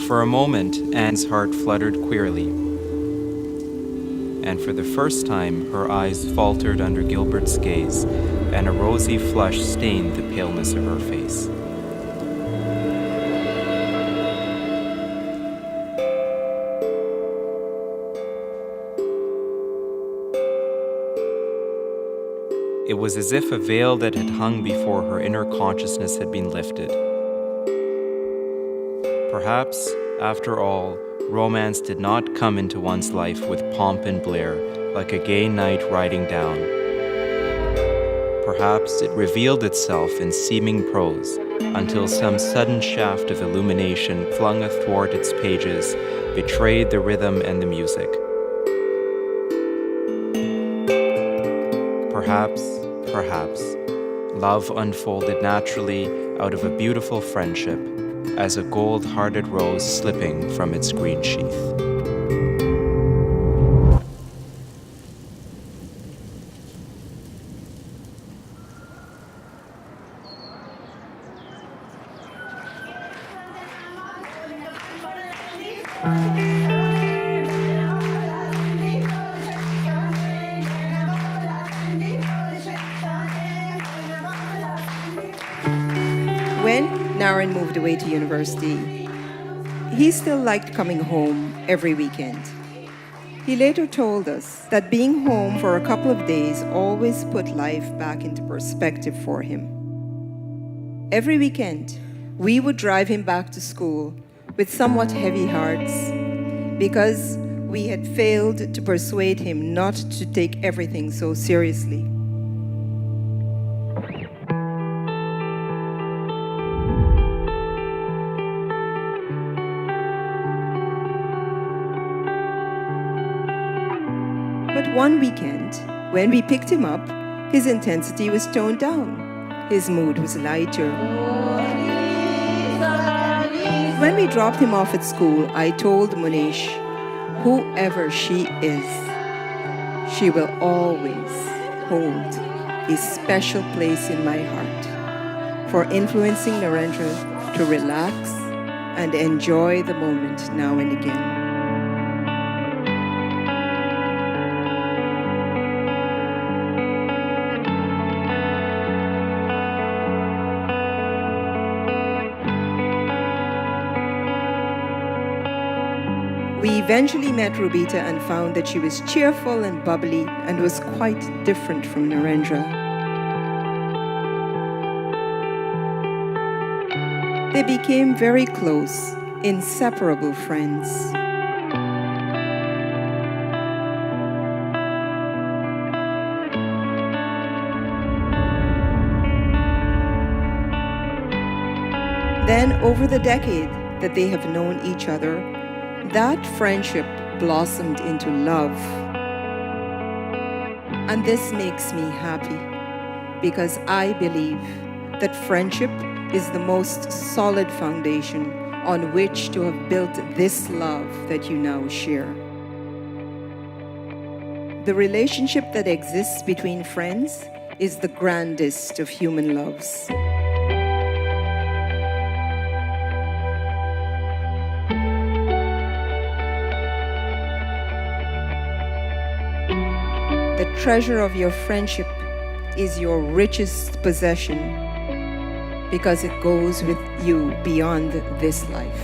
For a moment, Anne's heart fluttered queerly, and for the first time, her eyes faltered under Gilbert's gaze, and a rosy flush stained the paleness of her face. It was as if a veil that had hung before her inner consciousness had been lifted. Perhaps, after all, romance did not come into one's life with pomp and blare, like a gay knight riding down. Perhaps it revealed itself in seeming prose, until some sudden shaft of illumination flung athwart its pages betrayed the rhythm and the music. Perhaps, love unfolded naturally out of a beautiful friendship, as a gold-hearted rose slipping from its green sheath. When Naren moved away to university, he still liked coming home every weekend. He later told us that being home for a couple of days always put life back into perspective for him. Every weekend, we would drive him back to school with somewhat heavy hearts because we had failed to persuade him not to take everything so seriously. But one weekend, when we picked him up, his intensity was toned down. His mood was lighter. When we dropped him off at school, I told Monish, whoever she is, she will always hold a special place in my heart for influencing Narendra to relax and enjoy the moment now and again. We eventually met Rubeeta and found that she was cheerful and bubbly and was quite different from Narendra. They became very close, inseparable friends. Then, over the decade that they have known each other, that friendship blossomed into love. And this makes me happy because I believe that friendship is the most solid foundation on which to have built this love that you now share. The relationship that exists between friends is the grandest of human loves. The treasure of your friendship is your richest possession because it goes with you beyond this life.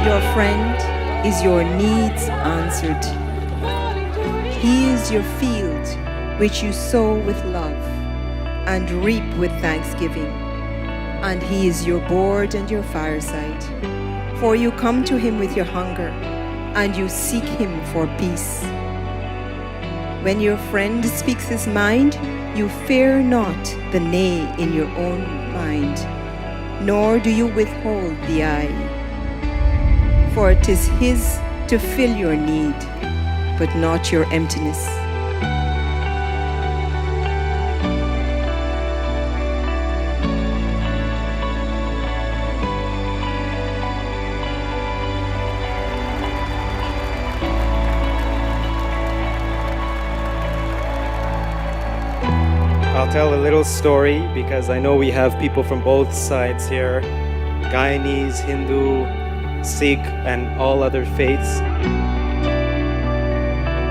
Your friend is your needs answered. He is your field which you sow with love and reap with thanksgiving. And he is your board and your fireside. For you come to him with your hunger, and you seek him for peace. When your friend speaks his mind, you fear not the nay in your own mind, nor do you withhold the eye. For it is his to fill your need, but not your emptiness. tell a little story because I know we have people from both sides here, Guyanese, Hindu, Sikh, and all other faiths.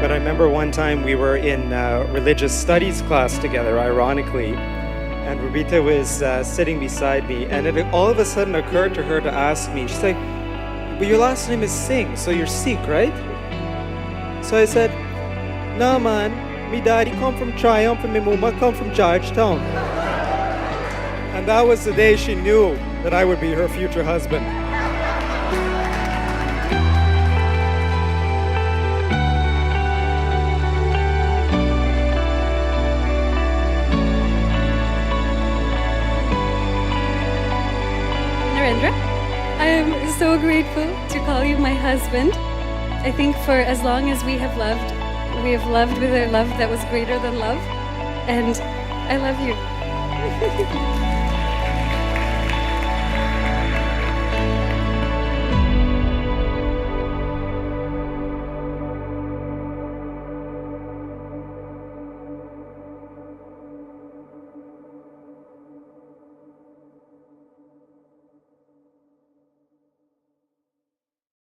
But I remember one time we were in religious studies class together, ironically, and Rubeeta was sitting beside me, and it all of a sudden occurred to her to ask me, she's like, but your last name is Singh, so you're Sikh, right? So I said, no man, me daddy come from Triumph and me mama come from Georgetown. And that was the day she knew that I would be her future husband. Narendra, I am so grateful to call you my husband. I think for as long as we have loved with a love that was greater than love. And I love you.